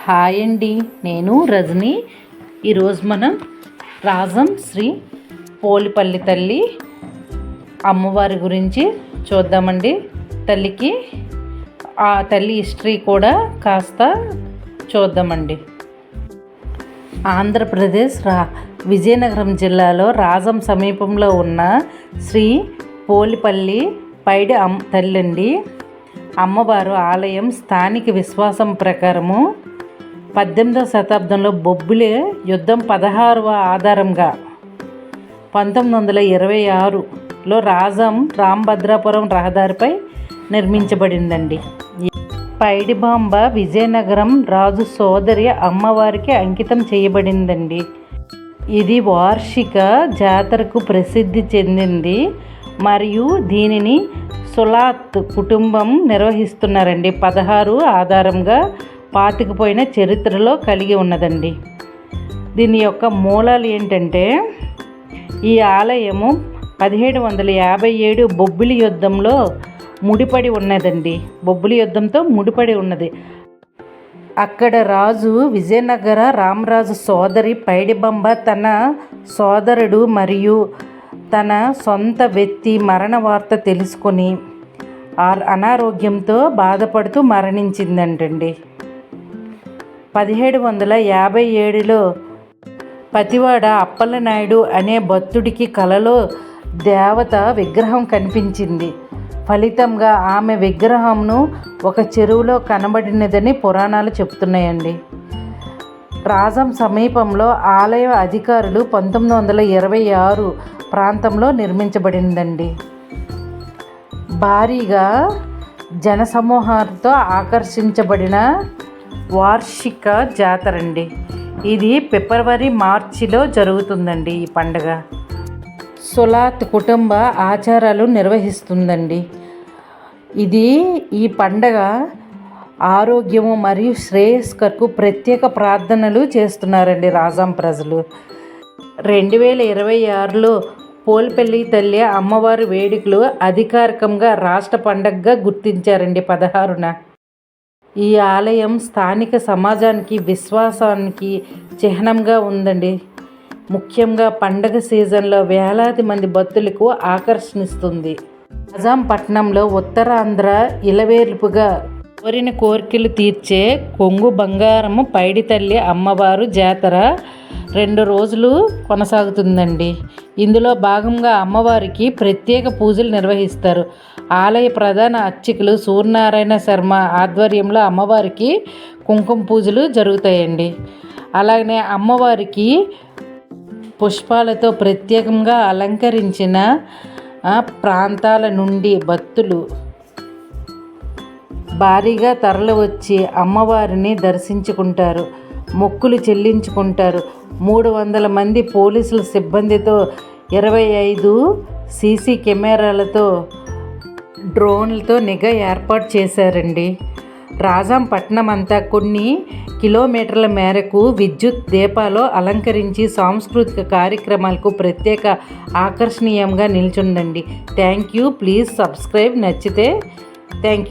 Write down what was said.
Hi అండి, నేను రజని. ఈరోజు మనం రాజం శ్రీ పోలిపల్లి తల్లి అమ్మవారి గురించి చూద్దామండి. తల్లికి ఆ తల్లి హిస్టరీ కూడా కాస్త చూద్దామండి. ఆంధ్రప్రదేశ్ విజయనగరం జిల్లాలో రాజం సమీపంలో ఉన్న శ్రీ పోలిపల్లి పైడి తల్లి అండి. అమ్మవారు ఆలయం స్థానిక విశ్వాసం ప్రకారము 18వ శతాబ్దంలో బొబ్బిలి యుద్ధం 16వ ఆధారంగా 1926లో రాంభద్రాపురం రహదారిపై నిర్మించబడిందండి. పైడిబాంబ విజయనగరం రాజు సోదరి అమ్మవారికి అంకితం చేయబడిందండి. ఇది వార్షిక జాతరకు ప్రసిద్ధి చెందింది మరియు దీనిని సులాత్ కుటుంబం నిర్వహిస్తున్నారండి. 16 ఆధారంగా పాతుకుపోయిన చరిత్రలో కలిగి ఉన్నదండి. దీని యొక్క మూలాలు ఏంటంటే, ఈ ఆలయము 1757 బొబ్బిలి యుద్ధంలో ముడిపడి ఉన్నదండి. బొబ్బిలి యుద్ధంతో ముడిపడి ఉన్నది. అక్కడ రాజు విజయనగర రామరాజు సోదరి పైడిబంబ తన సోదరుడు మరియు తన సొంత వ్యక్తి మరణ వార్త తెలుసుకొని అనారోగ్యంతో బాధపడుతూ మరణించిందంటండి. 1757లో పతివాడ అప్పలనాయుడు అనే భక్తుడికి కలలో దేవత విగ్రహం కనిపించింది. ఫలితంగా ఆమె విగ్రహంను ఒక చెరువులో కనబడినదని పురాణాలు చెప్తున్నాయండి. రాజం సమీపంలో ఆలయ అధికారులు 1926 ప్రాంతంలో నిర్మించబడిందండి. భారీగా జనసమూహాలతో ఆకర్షించబడిన వార్షిక జాతర అండి. ఇది ఫిబ్రవరి-మార్చిలో జరుగుతుందండి. ఈ పండుగ సులాత్ కుటుంబ ఆచారాలు నిర్వహిస్తుందండి. ఈ పండగ ఆరోగ్యము మరియు శ్రేయస్కరకు ప్రత్యేక ప్రార్థనలు చేస్తున్నారండి రాజాం ప్రజలు. 2026లో పోలిపల్లి తల్లి అమ్మవారి వేడుకలు అధికారికంగా రాష్ట్ర పండగగా గుర్తించారండి 16న. ఈ ఆలయం స్థానిక సమాజానికి విశ్వాసానికి చిహ్నంగా ఉందండి. ముఖ్యంగా పండగ సీజన్లో వేలాది మంది భక్తులకు ఆకర్షణిస్తుంది. రాజాం పట్టణంలో ఉత్తరాంధ్ర ఇలవేల్పుగా కోరిన కోరికలు తీర్చే కొంగు బంగారము పైడి తల్లి అమ్మవారు జాతర 2 రోజులు కొనసాగుతుందండి. ఇందులో భాగంగా అమ్మవారికి ప్రత్యేక పూజలు నిర్వహిస్తారు. ఆలయ ప్రధాన అర్చకులు సూర్యనారాయణ శర్మ ఆధ్వర్యంలో అమ్మవారికి కుంకుమ పూజలు జరుగుతాయండి. అలాగనే అమ్మవారికి పుష్పాలతో ప్రత్యేకంగా అలంకరించిన ప్రాంతాల నుండి భక్తులు భారీగా తరలివచ్చి అమ్మవారిని దర్శించుకుంటారు, మొక్కులు చెల్లించుకుంటారు. 300 మంది పోలీసుల సిబ్బందితో 25 సీసీ కెమెరాలతో డ్రోన్లతో నిఘా ఏర్పాటు చేశారండి. రాజాం పట్టణం అంతా కొన్ని కిలోమీటర్ల మేరకు విద్యుత్ దీపాలు అలంకరించి సాంస్కృతిక కార్యక్రమాలకు ప్రత్యేక ఆకర్షణీయంగా నిల్చుందండి. Thank you. Please subscribe. నచ్చితే థ్యాంక్ యూ.